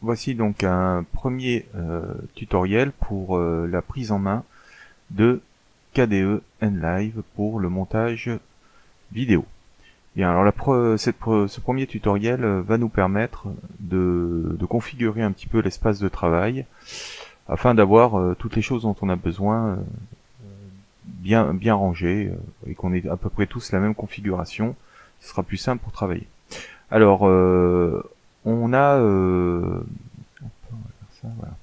Voici donc un premier tutoriel pour la prise en main de KDE Nlive pour le montage vidéo. Bien, alors ce premier tutoriel va nous permettre de configurer un petit peu l'espace de travail afin d'avoir toutes les choses dont on a besoin bien rangées et qu'on ait à peu près tous la même configuration. Ce sera plus simple pour travailler. Alors, on a ça, voilà.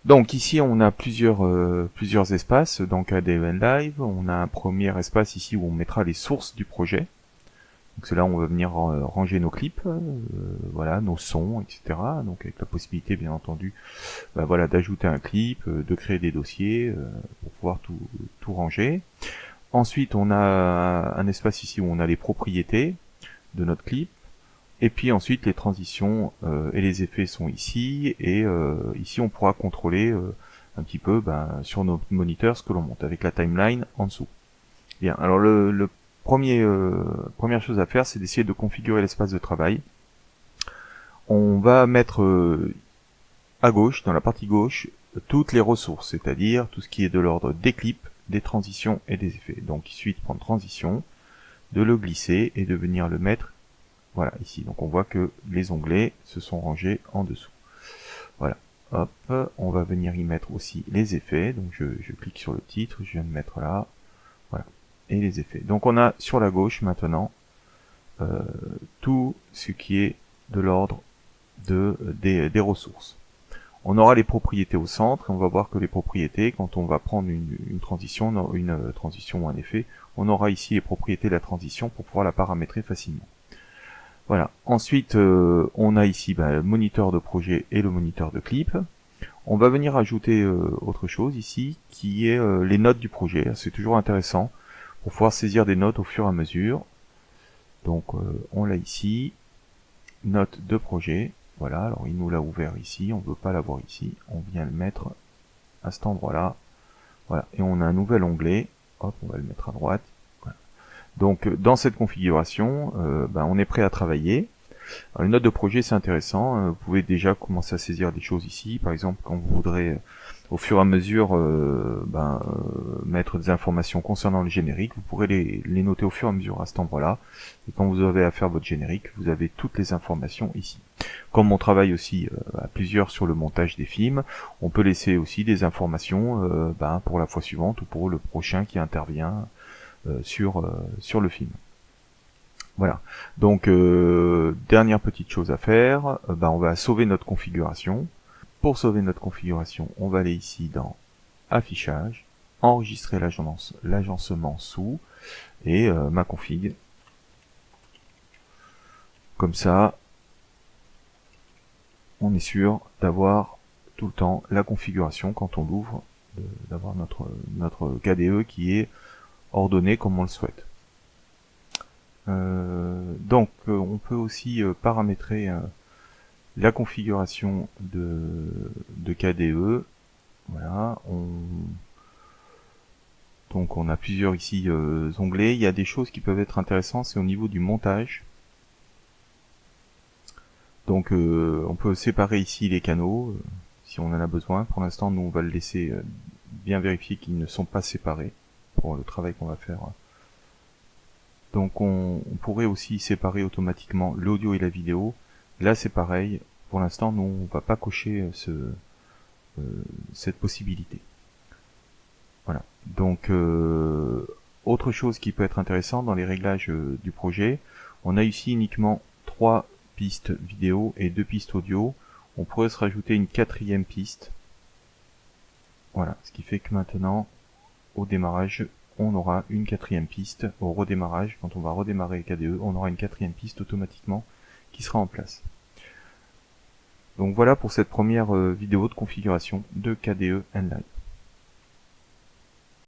Donc ici on a plusieurs espaces dans KDE Nlive. On a un premier espace ici où on mettra les sources du projet. Donc c'est là où on va venir ranger nos clips, voilà, nos sons, etc. Donc avec la possibilité bien entendu voilà, d'ajouter un clip, de créer des dossiers pour pouvoir tout ranger. Ensuite on a un espace ici où on a les propriétés de notre clip. Et puis ensuite les transitions et les effets sont ici, et ici on pourra contrôler un petit peu sur nos moniteurs ce que l'on monte, avec la timeline en dessous. Bien, alors le première chose à faire, c'est d'essayer de configurer l'espace de travail. On va mettre à gauche, dans la partie gauche, toutes les ressources, c'est-à-dire tout ce qui est de l'ordre des clips, des transitions et des effets. Donc il suffit de prendre transition, de le glisser et de venir le mettre voilà, ici. Donc on voit que les onglets se sont rangés en dessous. Voilà. Hop, on va venir y mettre aussi les effets. Donc je clique sur le titre, je viens de mettre là. Voilà. Et les effets. Donc on a sur la gauche maintenant tout ce qui est de l'ordre des ressources. On aura les propriétés au centre, et on va voir que les propriétés, quand on va prendre une transition ou un effet, on aura ici les propriétés de la transition pour pouvoir la paramétrer facilement. Voilà. Ensuite, on a ici le moniteur de projet et le moniteur de clip. On va venir ajouter autre chose ici, qui est les notes du projet. C'est toujours intéressant pour pouvoir saisir des notes au fur et à mesure. Donc, on l'a ici. Note de projet. Voilà, alors il nous l'a ouvert ici. On ne veut pas l'avoir ici. On vient le mettre à cet endroit-là. Voilà. Et on a un nouvel onglet. Hop, on va le mettre à droite. Donc dans cette configuration, on est prêt à travailler. Alors, les notes de projet, c'est intéressant. Vous pouvez déjà commencer à saisir des choses ici. Par exemple, quand vous voudrez au fur et à mesure mettre des informations concernant le générique, vous pourrez les noter au fur et à mesure à cet endroit-là. Et quand vous avez à faire votre générique, vous avez toutes les informations ici. Comme on travaille aussi à plusieurs sur le montage des films, on peut laisser aussi des informations pour la fois suivante ou pour le prochain qui intervient sur le film. Voilà. Donc dernière petite chose à faire, on va sauver notre configuration. Pour sauver notre configuration, on va aller ici dans Affichage, enregistrer l'agencement sous et ma config. Comme ça, on est sûr d'avoir tout le temps la configuration quand on l'ouvre, d'avoir notre KDE qui est ordonné comme on le souhaite. Donc on peut aussi paramétrer la configuration de KDE. Voilà, donc on a plusieurs ici onglets. Il y a des choses qui peuvent être intéressantes, c'est au niveau du montage. Donc on peut séparer ici les canaux si on en a besoin. Pour l'instant, nous on va le laisser bien vérifier qu'ils ne sont pas séparés pour le travail qu'on va faire. Donc on pourrait aussi séparer automatiquement l'audio et la vidéo. Là c'est pareil, pour l'instant nous on va pas cocher cette possibilité. Voilà. Donc autre chose qui peut être intéressant dans les réglages du projet, on a ici uniquement 3 pistes vidéo et 2 pistes audio. On pourrait se rajouter une 4e piste. Voilà, ce qui fait que maintenant au démarrage on aura une 4e piste. Au redémarrage, quand on va redémarrer KDE, on aura une 4e piste automatiquement qui sera en place. Donc voilà pour cette première vidéo de configuration de KDE Nlive.